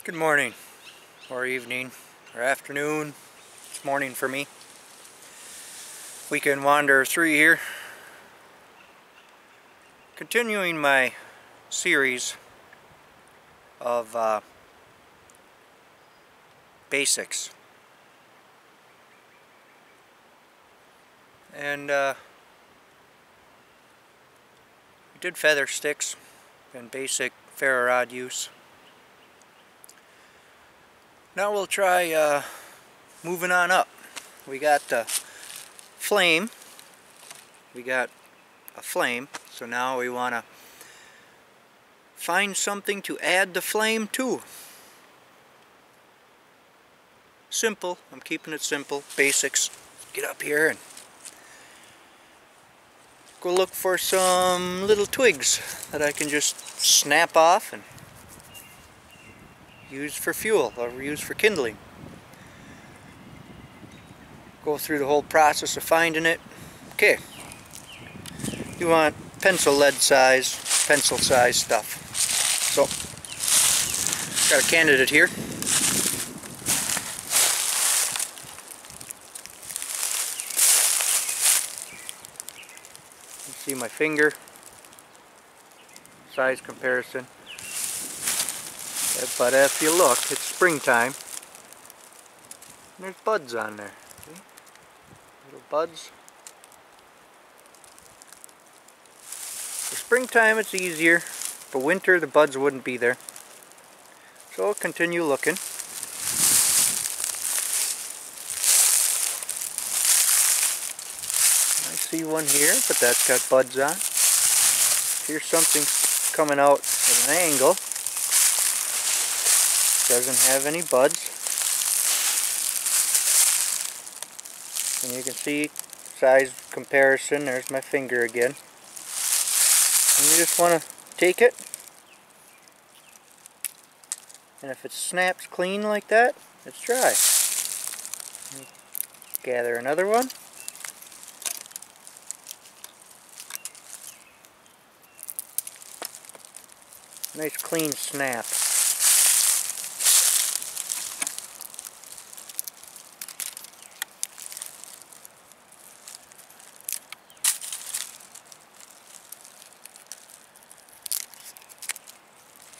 Good morning, or evening, or afternoon. It's morning for me. Weekend Wanderer 3 here. Continuing my series of basics. And we did feather sticks and basic ferro rod use. Now we'll try moving on up. We got the flame. We got a flame, so now we want to find something to add the flame to. Simple. I'm keeping it simple. Basics. Get up here and go look for some little twigs that I can just snap off and use for fuel or use for kindling. Go through the whole process of finding it. Okay. You want pencil size stuff. So, got a candidate here. You see my finger, size comparison. But if you look, it's springtime. And there's buds on there. See? Little buds. For springtime it's easier. For winter the buds wouldn't be there. So I'll continue looking. I see one here, but that's got buds on. Here's something coming out at an angle. Doesn't have any buds. And you can see size comparison. There's my finger again. And you just want to take it. And if it snaps clean like that, it's dry. Gather another one. Nice clean snap.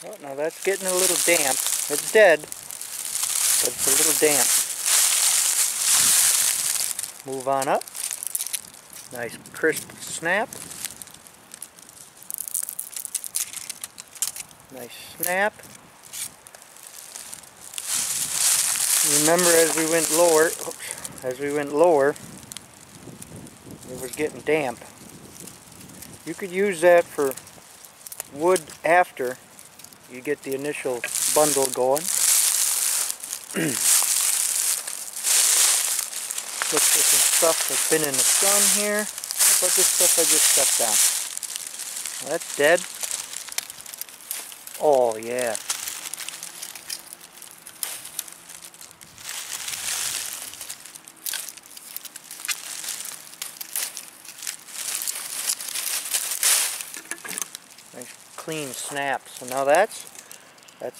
Oh, now that's getting a little damp. It's dead, but it's a little damp. Move on up. Nice crisp snap. Nice snap. Remember, as we went lower, it was getting damp. You could use that for wood after you get the initial bundle going. Look for some stuff that's been in the sun here. How about this stuff I just stepped down? Well, that's dead. Oh yeah. Nice clean snap. So now that's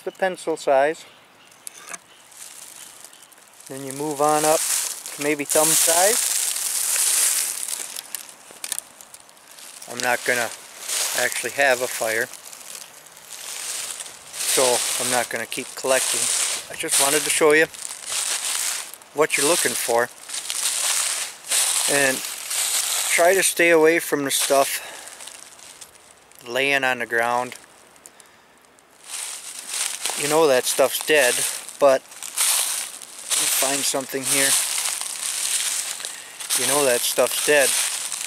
the pencil size. Then you move on up to maybe thumb size. I'm not gonna actually have a fire, so I'm not gonna keep collecting. I just wanted to show you what you're looking for, and try to stay away from the stuff laying on the ground. You know that stuff's dead, but find something here. You know that stuff's dead,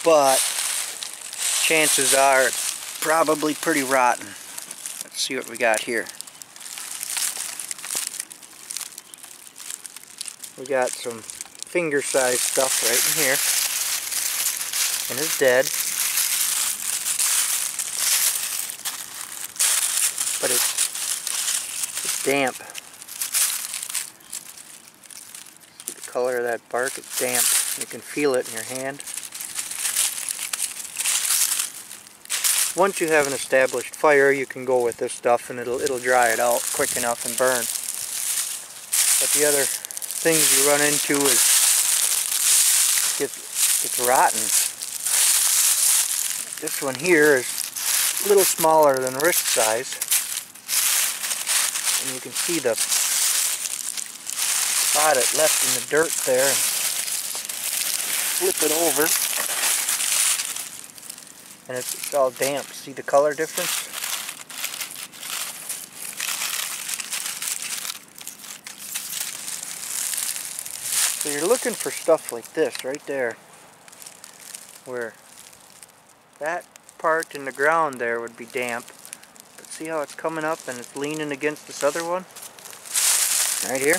but chances are it's probably pretty rotten. Let's see what we got here. We got some finger-sized stuff right in here, and it's dead. But it's damp. See the color of that bark? It's damp. You can feel it in your hand. Once you have an established fire, you can go with this stuff and it'll dry it out quick enough and burn. But the other things you run into is it's rotten. This one here is a little smaller than wrist size, and you can see the spot it left in the dirt there. And flip it over, and it's all damp. See the color difference? So you're looking for stuff like this right there, where that part in the ground there would be damp, but see how it's coming up and it's leaning against this other one right here?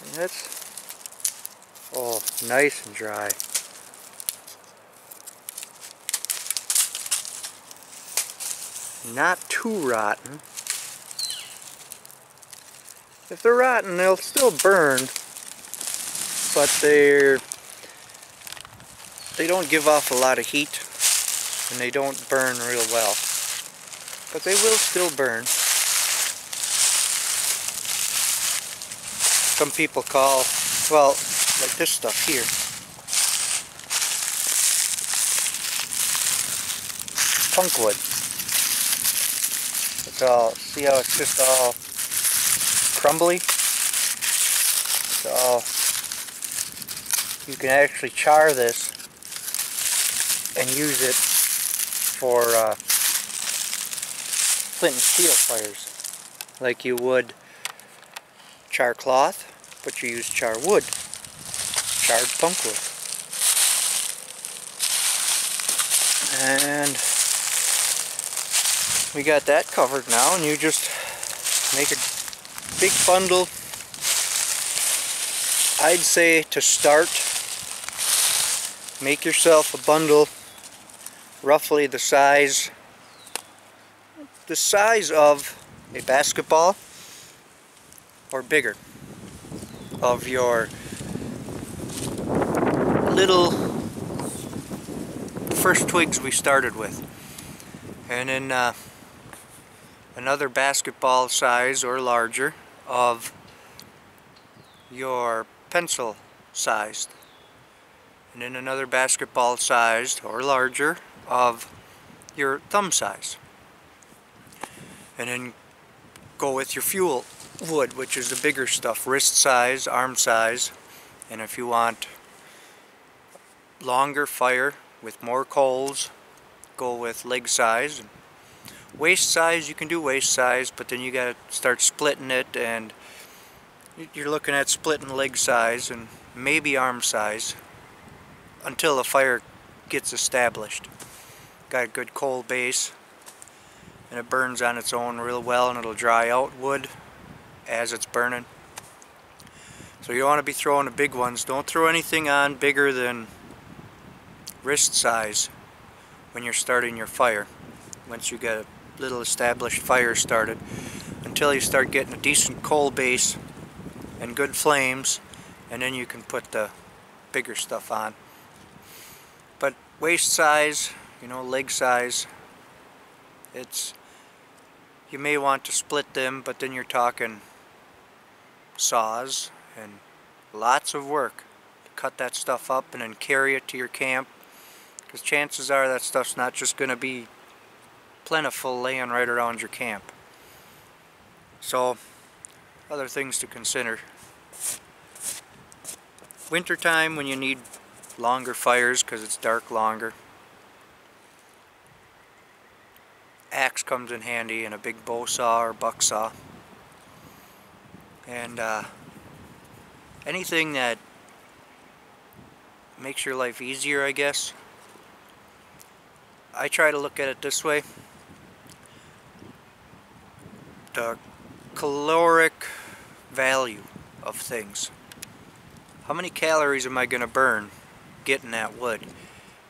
And that's, oh, nice and dry. Not too rotten. If they're rotten, they'll still burn, but they don't give off a lot of heat, and they don't burn real well. But they will still burn. Some people call, well, like this stuff here, punkwood. It's all, see how it's just all crumbly? It's all, you can actually char this and use it for flint and steel fires, like you would char cloth, but you use char wood, charred punkwood. And we got that covered now, and you just make a big bundle. I'd say to start, make yourself a bundle roughly the size of a basketball or bigger, of your little first twigs we started with, and then another basketball size or larger of your pencil sized, and then another basketball sized or larger of your thumb size, and then go with your fuel wood, which is the bigger stuff, wrist size, arm size. And if you want longer fire with more coals, go with leg size. Waist size, you can do waist size, but then you got to start splitting it, and you're looking at splitting leg size and maybe arm size until the fire gets established. Got a good coal base, and it burns on its own real well, and it'll dry out wood as it's burning. So you don't want to be throwing the big ones. Don't throw anything on bigger than wrist size when you're starting your fire. Once you get a little established fire started, until you start getting a decent coal base and good flames, and then you can put the bigger stuff on. But waist size, you know, leg size, you may want to split them, but then you're talking saws and lots of work to cut that stuff up and then carry it to your camp, because chances are that stuff's not just going to be plentiful laying right around your camp. So, other things to consider. Wintertime, when you need longer fires because it's dark longer, axe comes in handy, and a big bow saw or buck saw, and anything that makes your life easier, I guess. I try to look at it this way: the caloric value of things. How many calories am I going to burn getting that wood,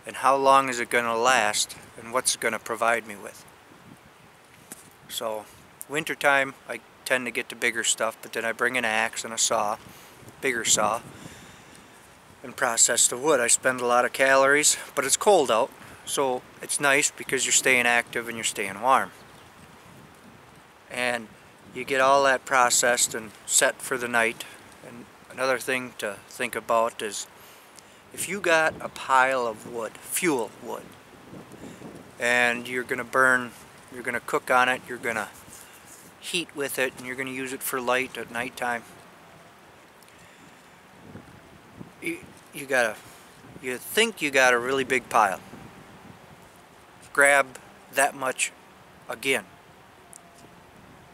and how long is it going to last, and what's it going to provide me with? So wintertime I tend to get the bigger stuff, but then I bring an axe and a saw, bigger saw, and process the wood. I spend a lot of calories, but it's cold out, so it's nice because you're staying active and you're staying warm. and you get all that processed and set for the night. And another thing to think about is if you got a pile of wood, fuel wood, and you're going to burn, you're going to cook on it, you're going to heat with it, and you're going to use it for light at nighttime, you think you got a really big pile. Grab that much again,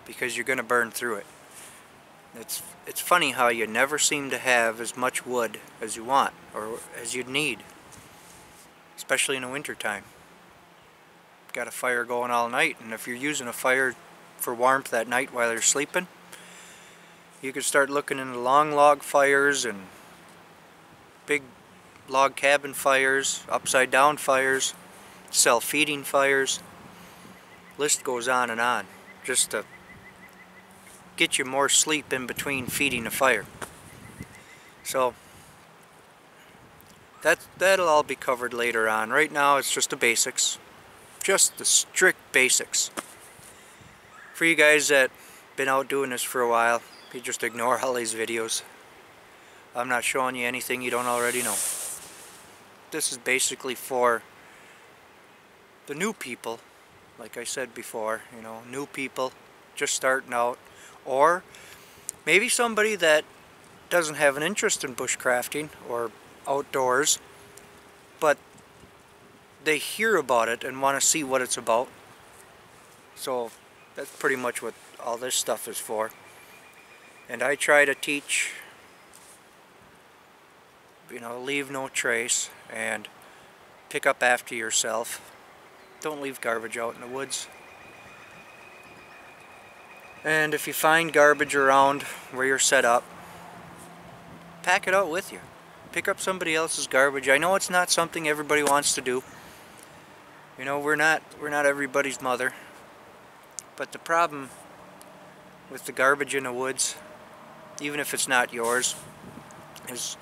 because you're going to burn through it. It's funny how you never seem to have as much wood as you want or as you'd need, especially in the winter time. Got a fire going all night, and if you're using a fire for warmth at night while you're sleeping, you could start looking into long log fires and big log cabin fires, upside down fires, self-feeding fires. List goes on and on, just to get you more sleep in between feeding the fire. So that'll all be covered later on. Right now it's just the basics, just the strict basics. For you guys that been out doing this for a while, you just ignore all these videos. I'm not showing you anything you don't already know. This is basically for the new people, like I said before, you know, new people just starting out, or maybe somebody that doesn't have an interest in bushcrafting or outdoors, but they hear about it and want to see what it's about. So that's pretty much what all this stuff is for. And I try to teach, you know, leave no trace and pick up after yourself. Don't leave garbage out in the woods. And if you find garbage around where you're set up, pack it out with you. Pick up somebody else's garbage. I know it's not something everybody wants to do. You know, we're not everybody's mother. But the problem with the garbage in the woods, even if it's not yours, is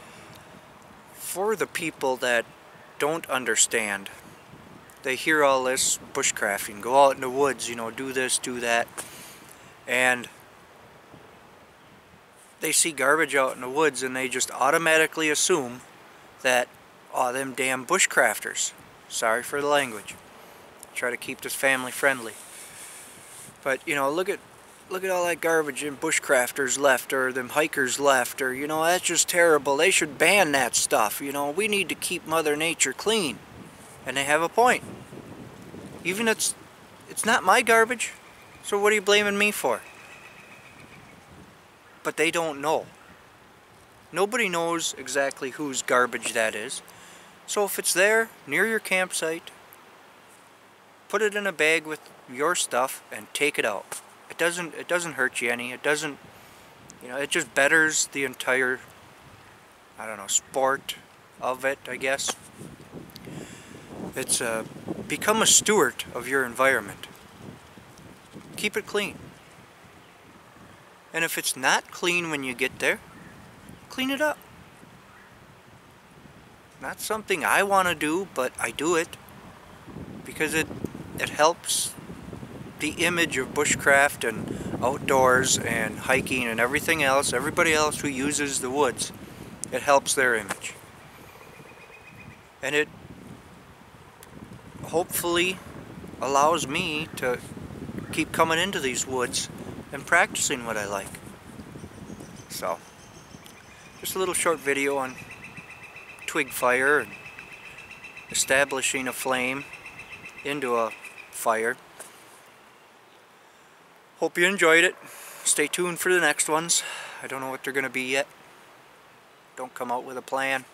for the people that don't understand. They hear all this bushcrafting, go out in the woods, you know, do this, do that, and they see garbage out in the woods and they just automatically assume that, oh, them damn bushcrafters. Sorry for the language. Try to keep this family friendly. But, you know, look at all that garbage them bushcrafters left, or them hikers left, or, you know, that's just terrible. They should ban that stuff. You know, we need to keep Mother Nature clean. And they have a point. Even it's not my garbage, so what are you blaming me for? But they don't know. Nobody knows exactly whose garbage that is. So if it's there near your campsite, put it in a bag with your stuff and take it out. It doesn't hurt you any. It doesn't, you know, it just betters the entire, I don't know, sport of it, I guess. It's become a steward of your environment. Keep it clean. And if it's not clean when you get there, clean it up. Not something I want to do, but I do it because it helps the image of bushcraft and outdoors and hiking and everything else, everybody else who uses the woods. It helps their image. And it hopefully allows me to keep coming into these woods and practicing what I like. So, just a little short video on twig fire and establishing a flame into a fire. Hope you enjoyed it. Stay tuned for the next ones. I don't know what they're going to be yet. Don't come out with a plan.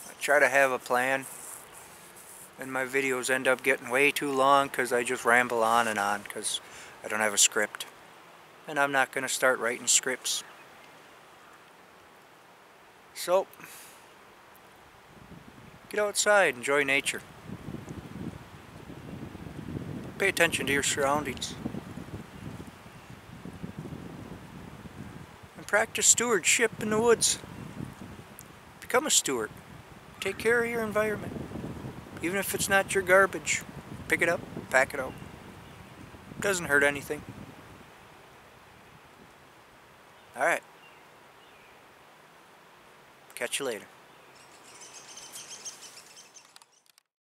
I try to have a plan, and my videos end up getting way too long because I just ramble on because I don't have a script. And I'm not going to start writing scripts. So, get outside, enjoy nature. Pay attention to your surroundings. And practice stewardship in the woods. Become a steward. Take care of your environment. Even if it's not your garbage, pick it up, pack it out. Doesn't hurt anything. Alright. Catch you later.